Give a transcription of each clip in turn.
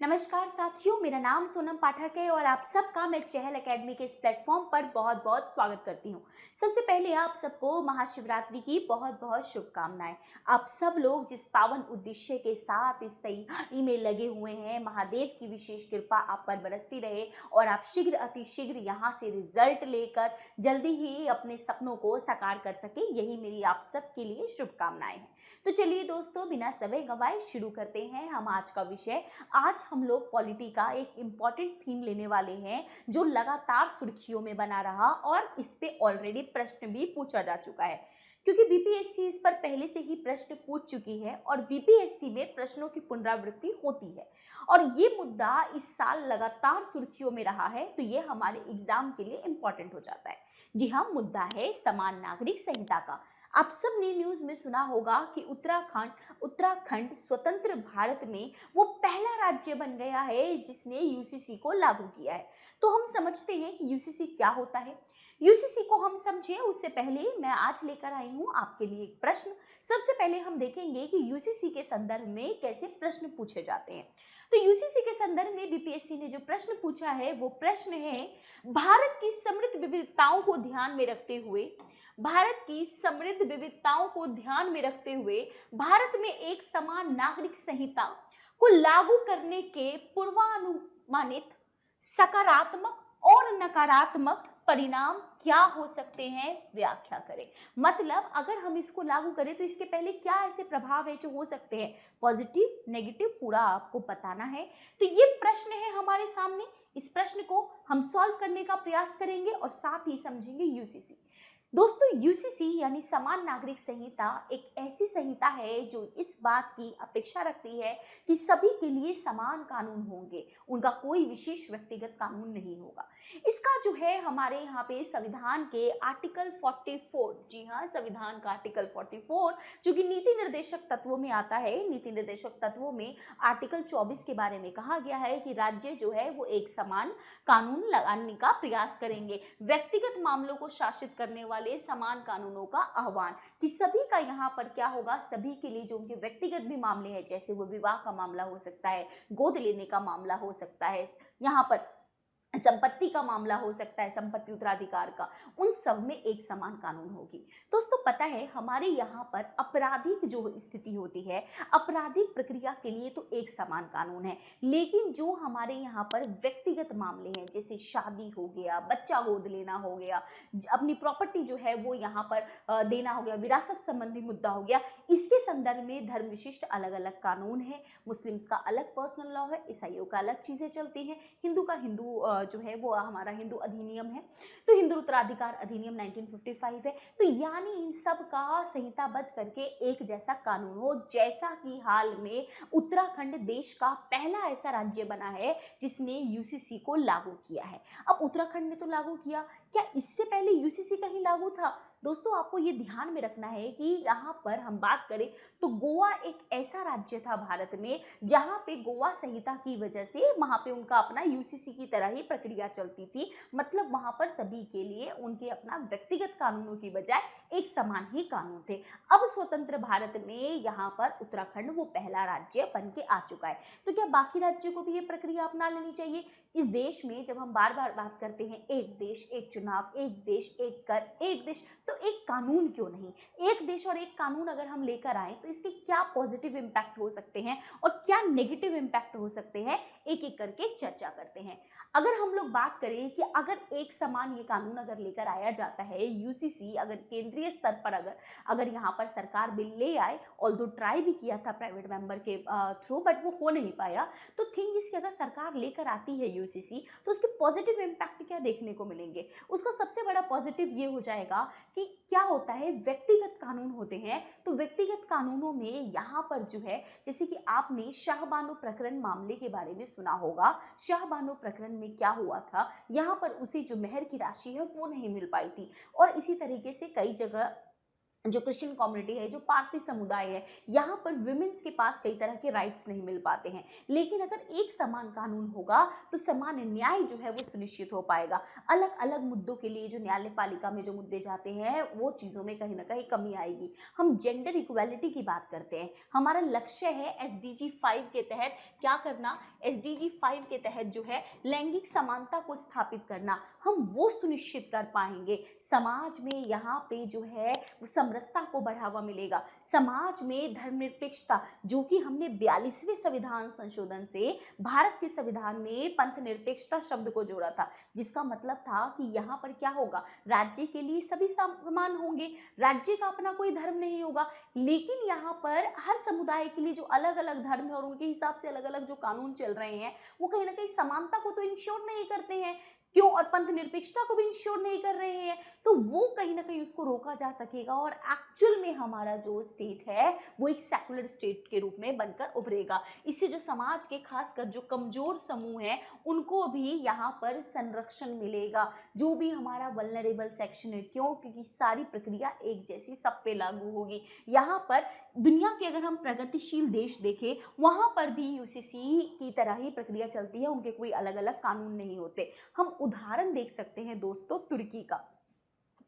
नमस्कार साथियों, मेरा नाम सोनम पाठक है और आप सबका मैं चहल एकेडमी के इस प्लेटफॉर्म पर बहुत बहुत स्वागत करती हूँ। सबसे पहले आप सबको महाशिवरात्रि की बहुत बहुत शुभकामनाएं। आप सब लोग जिस पावन उद्देश्य के साथ इस तैयारी में लगे हुए हैं, महादेव की विशेष कृपा आप पर बरसती रहे और आप शीघ्र अतिशीघ्र यहाँ से रिजल्ट लेकर जल्दी ही अपने सपनों को साकार कर सके, यही मेरी आप सबके लिए शुभकामनाएं हैं। तो चलिए दोस्तों, बिना समय गंवाए शुरू करते हैं हम आज का विषय। आज हम लोग पॉलिटी का एक इम्पॉर्टेंट थीम लेने वाले हैं जो लगातार सुर्खियों में बना रहा और इस पे ऑलरेडी प्रश्न भी पूछा जा चुका है, क्योंकि बीपीएससी इस पर पहले से ही प्रश्न पूछ चुकी है और बीपीएससी में प्रश्नों की पुनरावृत्ति होती है और ये मुद्दा इस साल लगातार सुर्खियों में रहा है, तो ये हमारे एग्जाम के लिए इम्पॉर्टेंट हो जाता है। जी हाँ, मुद्दा है समान नागरिक संहिता का। आप सब ने न्यूज में सुना होगा कि उत्तराखंड स्वतंत्र भारत में वो पहला राज्य बन गया है जिसने यूसीसी को लागू किया है। तो हम समझते हैं कि यूसीसी क्या होता है। यूसीसी को हम समझे उससे पहले मैं आज लेकर आई हूँ आपके लिए एक प्रश्न। सबसे पहले हम देखेंगे कि यूसीसी के संदर्भ में कैसे प्रश्न पूछे जाते हैं। तो यूसीसी के संदर्भ में बीपीएससी ने जो प्रश्न पूछा है वो प्रश्न है, भारत की समृद्ध विविधताओं को ध्यान में रखते हुए भारत में एक समान नागरिक संहिता को लागू करने के पूर्वानुमानित सकारात्मक और नकारात्मक परिणाम क्या हो सकते हैं, व्याख्या करें। मतलब अगर हम इसको लागू करें तो इसके पहले क्या ऐसे प्रभाव है जो हो सकते हैं, पॉजिटिव नेगेटिव पूरा आपको बताना है। तो ये प्रश्न है हमारे सामने, इस प्रश्न को हम सॉल्व करने का प्रयास करेंगे और साथ ही समझेंगे यूसीसी। दोस्तों, यूसीसी यानी समान नागरिक संहिता एक ऐसी संहिता है जो इस बात की अपेक्षा रखती है कि सभी के लिए समान कानून होंगे, उनका कोई विशेष व्यक्तिगत कानून नहीं होगा। इसका जो है हमारे यहाँ पे संविधान के आर्टिकल 44, जी हाँ, संविधान का आर्टिकल 44 जो कि नीति निर्देशक तत्वों में आता है। नीति निर्देशक तत्वों में आर्टिकल 24 के बारे में कहा गया है कि राज्य जो है वो एक समान कानून लगाने का प्रयास करेंगे। व्यक्तिगत मामलों को शासित करने वाले समान कानूनों का आह्वान कि सभी का यहाँ पर क्या होगा, सभी के लिए जो उनके व्यक्तिगत भी मामले हैं, जैसे वो विवाह का मामला हो सकता है, गोद लेने का मामला हो सकता है, यहाँ पर संपत्ति का मामला हो सकता है, संपत्ति उत्तराधिकार का, उन सब में एक समान कानून होगी। दोस्तों, पता है हमारे यहाँ पर आपराधिक जो स्थिति होती है, आपराधिक प्रक्रिया के लिए तो एक समान कानून है, लेकिन जो हमारे यहाँ पर व्यक्तिगत मामले हैं, जैसे शादी हो गया, बच्चा गोद लेना हो गया, अपनी प्रॉपर्टी जो है वो यहाँ पर देना हो गया, विरासत संबंधी मुद्दा हो गया, इसके संदर्भ में धर्म विशिष्ट अलग अलग कानून है। मुस्लिम्स का अलग पर्सनल लॉ है, ईसाइयों का अलग चीजें चलती हैं, हिंदू का हिंदू जो है वो हमारा हिंदू अधिनियम है, तो हिंदू उत्तराधिकार अधिनियम 1955 है। तो यानी इन सब का संहिताबद्ध करके एक जैसा कानून हो, जैसा कि हाल में उत्तराखंड देश का पहला ऐसा राज्य बना है जिसने यूसीसी को लागू किया है। अब उत्तराखंड ने तो लागू किया, क्या इससे पहले यूसीसी कहीं लागू था? दोस्तों, आपको ये ध्यान में रखना है कि यहाँ पर हम बात करें तो गोवा एक ऐसा राज्य था भारत में जहाँ पे गोवा संहिता की वजह से वहाँ पे उनका अपना यूसीसी की तरह ही प्रक्रिया चलती थी। मतलब वहाँ पर सभी के लिए उनके अपना व्यक्तिगत कानूनों की बजाय एक समान ही कानून थे। अब स्वतंत्र भारत में यहाँ पर उत्तराखंड वो पहला राज्य बन के आ चुका है। तो क्या बाकी राज्यों को भी ये प्रक्रिया अपना लेनी चाहिए? इस देश में जब हम बार बार बात करते हैं एक देश एक चुनाव, एक देश एक कर, एक देश, तो एक कानून क्यों नहीं? एक देश और एक कानून अगर हम लेकर आए तो इसके क्या पॉजिटिव इम्पैक्ट हो सकते हैं और क्या नेगेटिव इम्पैक्ट हो सकते हैं, एक एक करके चर्चा करते हैं। अगर हम लोग बात करें कि अगर एक समान ये कानून अगर लेकर आया जाता है, यूसीसी अगर केंद्रीय स्तर पर अगर यहाँ पर सरकार बिल ले आए, ऑल्दो ट्राई भी किया था प्राइवेट मेंबर के थ्रू, बट वो हो नहीं पाया। तो थिंग इसकी अगर सरकार लेकर आती है यूसीसी तो उसके पॉजिटिव इम्पैक्ट क्या देखने को मिलेंगे? उसका सबसे बड़ा पॉजिटिव ये हो जाएगा कि क्या होता है, व्यक्तिगत कानून होते हैं, तो व्यक्तिगत कानूनों में यहाँ पर जो है, जैसे कि आपने शाहबानो प्रकरण मामले के बारे में सुना होगा। शाहबानो प्रकरण में क्या हुआ था, यहाँ पर उसे जो मेहर की राशि है वो नहीं मिल पाई थी और इसी तरीके से कई जगह जो क्रिश्चियन कम्युनिटी है, जो पारसी समुदाय है, यहाँ पर विमेन्स के पास कई तरह के राइट्स नहीं मिल पाते हैं। लेकिन अगर एक समान कानून होगा तो समान न्याय जो है वो सुनिश्चित हो पाएगा। अलग अलग मुद्दों के लिए जो न्यायपालिका में जो मुद्दे जाते हैं वो चीज़ों में कहीं ना कहीं कमी आएगी। हम जेंडर इक्वालिटी की बात करते हैं, हमारा लक्ष्य है SDG 5 के तहत क्या करना, SDG 5 के तहत जो है लैंगिक समानता को स्थापित करना। हम वो सुनिश्चित कर पाएंगे, समाज में यहाँ पे जो है वो समरसता को बढ़ावा मिलेगा, समाज में धर्मनिरपेक्षता, जो कि हमने 42वें संविधान संशोधन से भारत के संविधान में पंथ निरपेक्षता शब्द को जोड़ा था, जिसका मतलब था कि यहाँ पर क्या होगा, राज्य के लिए सभी समान होंगे, राज्य का अपना कोई धर्म नहीं होगा। लेकिन यहाँ पर हर समुदाय के लिए जो अलग अलग धर्म है और उनके हिसाब से अलग अलग जो कानून चल रहे हैं वो कहीं ना कहीं समानता को तो इंश्योर नहीं करते हैं, क्यों, और पंथ निरपेक्षता को भी इंश्योर नहीं कर रहे हैं। तो वो कहीं ना कहीं उसको रोका जा सकेगा और एक्चुअल में हमारा जो स्टेट है वो एक सेकुलर स्टेट के रूप में बनकर उभरेगा। इससे जो समाज के खासकर जो कमजोर समूह हैं उनको भी यहाँ पर संरक्षण मिलेगा, जो भी हमारा वल्नरेबल सेक्शन है, क्यों, क्योंकि सारी प्रक्रिया एक जैसी सब पे लागू होगी। यहाँ पर दुनिया के अगर हम प्रगतिशील देश देखें वहाँ पर भी UCC की तरह ही प्रक्रिया चलती है, उनके कोई अलग अलग कानून नहीं होते। हम उदाहरण देख सकते हैं दोस्तों तुर्की का।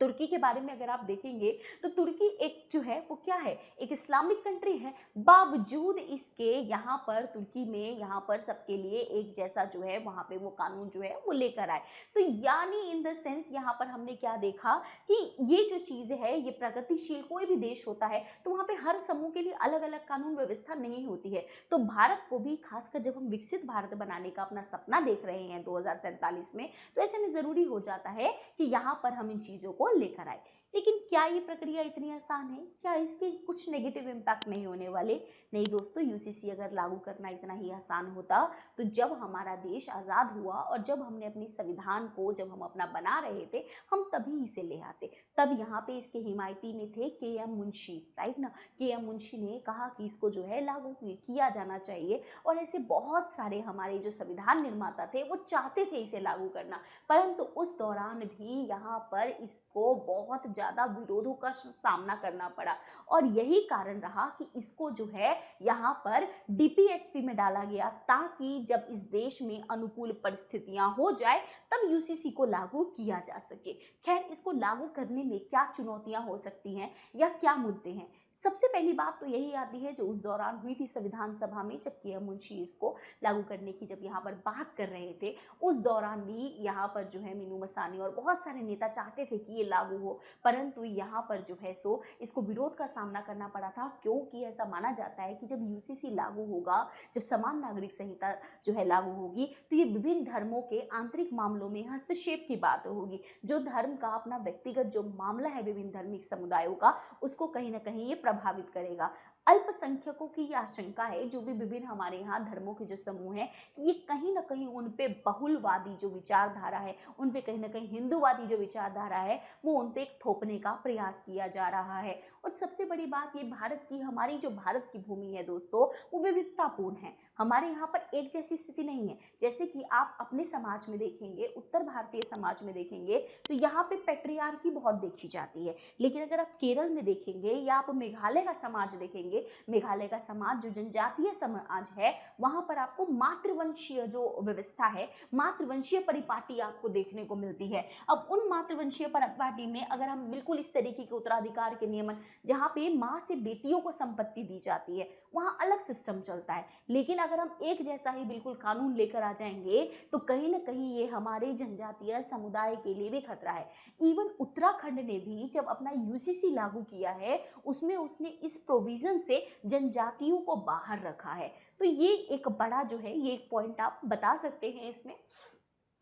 तुर्की के बारे में अगर आप देखेंगे तो तुर्की एक जो है वो क्या है, एक इस्लामिक कंट्री है, बावजूद इसके यहाँ पर तुर्की में यहाँ पर सबके लिए एक जैसा जो है वहाँ पे वो कानून जो है वो लेकर आए। तो यानी इन द सेंस यहाँ पर हमने क्या देखा कि ये जो चीज़ है ये प्रगतिशील कोई भी देश होता है तो वहाँ पे हर समूह के लिए अलग अलग कानून व्यवस्था नहीं होती है। तो भारत को भी खासकर जब हम विकसित भारत बनाने का अपना सपना देख रहे हैं 2047 में, तो ऐसे में ज़रूरी हो जाता है कि यहाँ पर हम इन चीज़ों को लेकर आए। लेकिन क्या ये प्रक्रिया इतनी आसान है, क्या इसके कुछ नेगेटिव इम्पैक्ट नहीं होने वाले? नहीं दोस्तों, UCC अगर लागू करना इतना ही आसान होता तो जब हमारा देश आज़ाद हुआ और जब हमने अपनी संविधान को जब हम अपना बना रहे थे हम तभी इसे ले आते। तब यहाँ पे इसके हिमायती में थे KM मुंशी, राइट ना, KM मुंशी ने कहा कि इसको जो है लागू किया जाना चाहिए और ऐसे बहुत सारे हमारे जो संविधान निर्माता थे वो चाहते थे इसे लागू करना, परंतु उस दौरान भी यहाँ पर इसको बहुत ज़्यादा विरोधों का सामना करना पड़ा और यही कारण रहा कि इसको जो है यहाँ पर DPSP में डाला गया ताकि जब इस देश में अनुकूल परिस्थितियां हो जाए तब UCC को लागू किया जा सके। खैर, इसको लागू करने में क्या चुनौतियां हो सकती हैं या क्या मुद्दे हैं? सबसे पहली बात तो यही आती है जो उस दौरान हुई थी संविधान सभा में जब KM मुंशी इसको लागू करने की जब यहाँ पर बात कर रहे थे, उस दौरान भी यहाँ पर जो है मीनू मसानी और बहुत सारे नेता चाहते थे कि ये लागू हो, परंतु यहाँ पर जो है सो इसको विरोध का सामना करना पड़ा था, क्योंकि ऐसा माना जाता है कि जब UCC लागू होगा, जब समान नागरिक संहिता जो है लागू होगी तो ये विभिन्न धर्मों के आंतरिक मामलों में हस्तक्षेप की बात होगी। जो धर्म का अपना व्यक्तिगत जो मामला है विभिन्न धार्मिक समुदायों का, उसको कहीं ना कहीं ये प्रभावित करेगा। अल्पसंख्यकों की ये आशंका है, जो भी विभिन्न हमारे यहाँ धर्मों के जो समूह हैं, कि ये कहीं ना कहीं उन पे बहुलवादी जो विचारधारा है, उन पे कहीं ना कहीं हिंदूवादी जो विचारधारा है वो उन पे एक थोपने का प्रयास किया जा रहा है। और सबसे बड़ी बात ये भारत की, हमारी जो भारत की भूमि है दोस्तों वो विविधतापूर्ण है, हमारे यहाँ पर एक जैसी स्थिति नहीं है। जैसे कि आप अपने समाज में देखेंगे, उत्तर भारतीय समाज में देखेंगे तो यहाँ पे पैट्रियार्की बहुत देखी जाती है, लेकिन अगर आप केरल में देखेंगे या आप मेघालय का समाज देखेंगे, मेघालय का समाज जो जनजातीय समाज है वहां पर आपको मातृवंशीय जो व्यवस्था है, मातृवंशीय परिपाटी आपको देखने को मिलती है। अब उन मातृवंशीय परिपाटी में अगर हम बिल्कुल इस तरीके के उत्तराधिकार के नियमन, जहाँ पे माँ से बेटियों को संपत्ति दी जाती है, वहाँ अलग सिस्टम चलता है। लेकिन अगर हम एक जैसा ही बिल्कुल कानून लेकर आ जाएंगे तो कहीं ना कहीं ये हमारे जनजातीय समुदाय के लिए भी खतरा है। इवन उत्तराखंड ने भी जब अपना UCC लागू किया है उसमें उसने इस प्रोविजन से जनजातियों को बाहर रखा है। तो ये एक बड़ा जो है ये एक पॉइंट आप बता सकते हैं। इसमें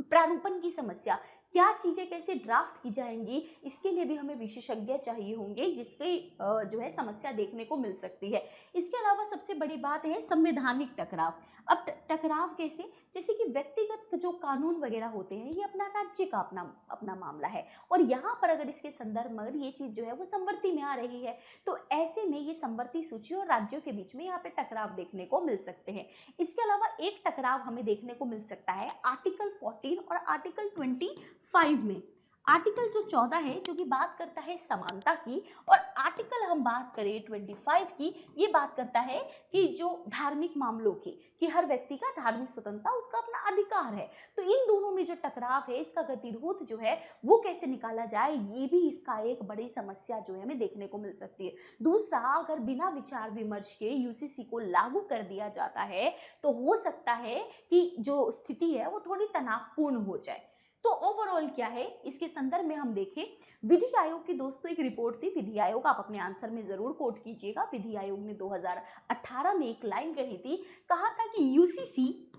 प्रारूपण की समस्या, क्या चीज़ें कैसे ड्राफ्ट की जाएंगी, इसके लिए भी हमें विशेषज्ञ चाहिए होंगे, जिसके जो है समस्या देखने को मिल सकती है। इसके अलावा सबसे बड़ी बात है संवैधानिक टकराव। अब टकराव कैसे, जैसे कि व्यक्तिगत जो कानून वगैरह होते हैं ये अपना राज्य का अपना मामला है और यहाँ पर अगर इसके संदर्भ में ये चीज़ जो है वो संवृत्ति में आ रही है तो ऐसे में ये संवृत्ति सूची और राज्यों के बीच में यहाँ पे टकराव देखने को मिल सकते हैं। इसके अलावा एक टकराव हमें देखने को मिल सकता है आर्टिकल 14 और आर्टिकल 25 में। आर्टिकल जो 14 है जो कि बात करता है समानता की, और आर्टिकल हम बात करें 25 की, ये बात करता है कि जो धार्मिक मामलों की, कि हर व्यक्ति का धार्मिक स्वतंत्रता, उसका अपना अधिकार है। तो इन दोनों में जो टकराव है, इसका गतिरोध जो है वो कैसे निकाला जाए, ये भी इसका एक बड़ी समस्या जो है हमें देखने को मिल सकती है। दूसरा, अगर बिना विचार विमर्श के यूसीसी को लागू कर दिया जाता है तो हो सकता है कि जो स्थिति है वो थोड़ी तनावपूर्ण हो जाए। तो ओवरऑल क्या है, इसके संदर्भ में हम देखें, विधि आयोग की दोस्तों एक रिपोर्ट थी, विधि आयोग, आप अपने आंसर में जरूर कोट कीजिएगा। विधि आयोग ने 2018 में एक लाइन कही थी, कहा था कि यूसीसी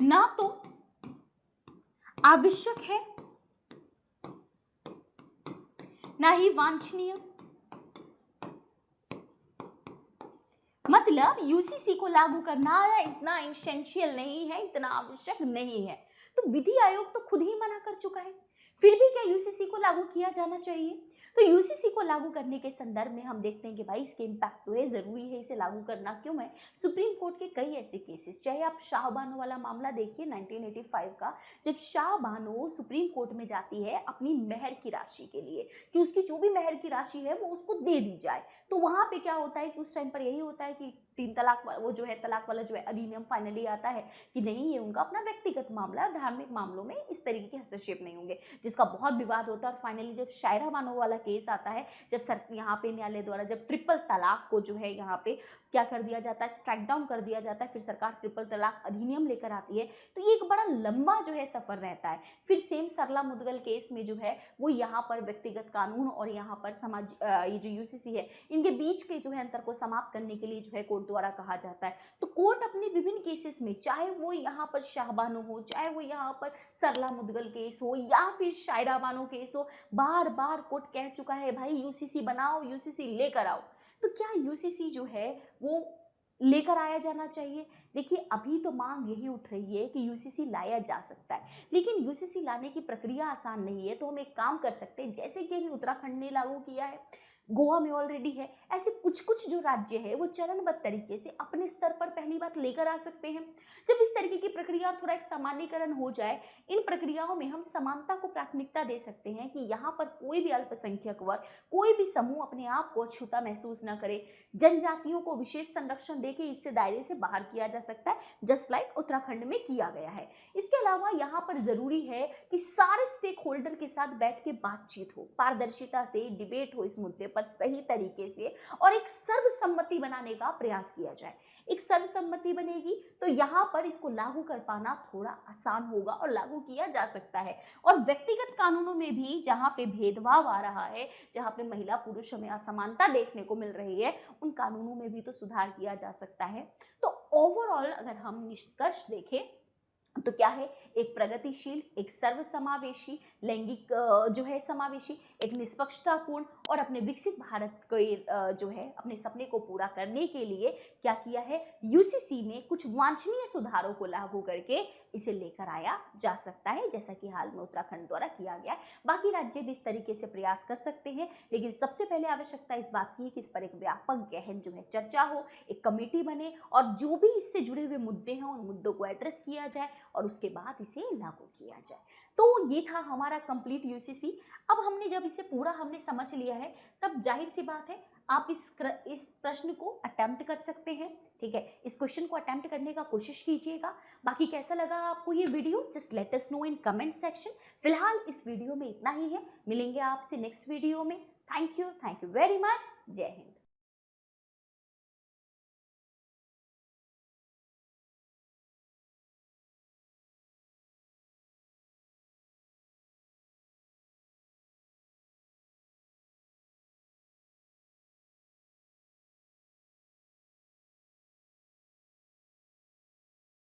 ना तो आवश्यक है ना ही वांछनीय, मतलब यूसीसी को लागू करना इतना एसेंशियल नहीं है, इतना आवश्यक नहीं है। तो विधि आयोग तो खुद ही मना कर चुका है, फिर भी क्या यूसीसी को लागू किया जाना चाहिए? तो यूसीसी को लागू करने के संदर्भ में हम देखते हैं कि भाई इसके इम्पैक्ट तो है, जरूरी है इसे लागू करना। क्यों है? सुप्रीम कोर्ट के कई ऐसे केसेस, चाहे आप शाह बानो वाला मामला देखिए 1985 का, जब शाह बानो सुप्रीम कोर्ट में जाती है अपनी मेहर की राशि के लिए, कि उसकी जो भी मेहर की राशि है वो उसको दे दी जाए, तो वहां पे क्या होता है कि उस टाइम पर यही होता है कि 3 तलाक वो जो है तलाक वाला जो है अधिनियम फाइनली आता है कि नहीं, ये उनका अपना व्यक्तिगत मामला है, धार्मिक मामलों में इस तरीके के हस्तक्षेप नहीं होंगे, जिसका बहुत विवाद होता है। और फाइनली जब शायरा बानो वाला केस आता है, जब यहाँ पे न्यायालय द्वारा जब ट्रिपल तलाक को जो है यहाँ पे क्या कर दिया जाता है, स्ट्राइक डाउन कर दिया जाता है, फिर सरकार ट्रिपल तलाक अधिनियम लेकर आती है, तो ये एक बड़ा लंबा जो है सफर रहता है। फिर सेम सरला मुदगल केस में जो है वो यहाँ पर व्यक्तिगत कानून और यहाँ पर समाज ये जो यूसीसी है, इनके बीच के जो है अंतर को समाप्त करने के लिए जो है कोर्ट द्वारा कहा जाता है। तो कोर्ट अपने विभिन्न केसेस में, चाहे वो यहाँ पर शाह बानो हो, चाहे वो यहाँ पर सरला मुदगल केस हो, या फिर शायरा बानो केस हो, बार बार कोर्ट कह चुका है भाई यूसीसी बनाओ, यूसीसी लेकर आओ। तो क्या यूसीसी जो है वो लेकर आया जाना चाहिए? देखिए, अभी तो मांग यही उठ रही है कि यूसीसी लाया जा सकता है, लेकिन यूसीसी लाने की प्रक्रिया आसान नहीं है। तो हम एक काम कर सकते हैं, जैसे कि अभी उत्तराखंड ने लागू किया है, गोवा में ऑलरेडी है, ऐसे कुछ कुछ जो राज्य है वो चरणबद्ध तरीके से अपने स्तर पर पहली बात लेकर आ सकते हैं। जब इस तरीके की प्रक्रिया थोड़ा एक सामान्यीकरण हो जाए, इन प्रक्रियाओं में हम समानता को प्राथमिकता दे सकते हैं कि यहाँ पर कोई भी अल्पसंख्यक वर्ग, कोई भी समूह अपने आप को अछूता महसूस न करे। जनजातियों को विशेष संरक्षण देके इससे दायरे से बाहर किया जा सकता है, जस्ट लाइक उत्तराखंड में किया गया है। इसके अलावा यहाँ पर जरूरी है कि सारे स्टेक होल्डर के साथ बैठ के बातचीत हो, पारदर्शिता से डिबेट हो इस मुद्दे पर सही तरीके से, और एक सर्वसम्मति बनाने का प्रयास किया जाए। एक सर्वसम्मति बनेगी तो यहाँ पर इसको लागू कर पाना थोड़ा आसान होगा और लागू किया जा सकता है। और व्यक्तिगत कानूनों में भी जहाँ पे भेदभाव आ रहा है, जहाँ पे महिला पुरुष में असमानता देखने को मिल रही है, उन कानूनों में भी तो सुधार किया जा सकता है। तो ओवरऑल अगर हम निष्कर्ष देखें तो क्या है, एक प्रगतिशील, एक सर्वसमावेशी, लैंगिक जो है समावेशी, एक निष्पक्षतापूर्ण और अपने विकसित भारत के जो है अपने सपने को पूरा करने के लिए क्या किया है, यूसीसी में कुछ वांछनीय सुधारों को लागू करके इसे लेकर आया जा सकता है, जैसा कि हाल में उत्तराखंड द्वारा किया गया है। बाकी राज्य भी इस तरीके से प्रयास कर सकते हैं, लेकिन सबसे पहले आवश्यकता इस बात की है कि इस पर एक व्यापक गहन जो है चर्चा हो, एक कमेटी बने और जो भी इससे जुड़े हुए मुद्दे हैं उन मुद्दों को एड्रेस किया जाए और उसके बाद इसे लागू किया जाए। तो ये था हमारा कंप्लीट यूसीसी। अब हमने जब इसे पूरा हमने समझ लिया है, तब जाहिर सी बात है आप इस प्रश्न को अटेम्प्ट कर सकते हैं। ठीक है, इस क्वेश्चन को अटेम्प्ट करने का कोशिश कीजिएगा। बाकी कैसा लगा आपको ये video, just let us know in comment section. फिलहाल इस वीडियो में इतना ही है, मिलेंगे आपसे नेक्स्ट वीडियो में। Thank you very much. जय हिंद।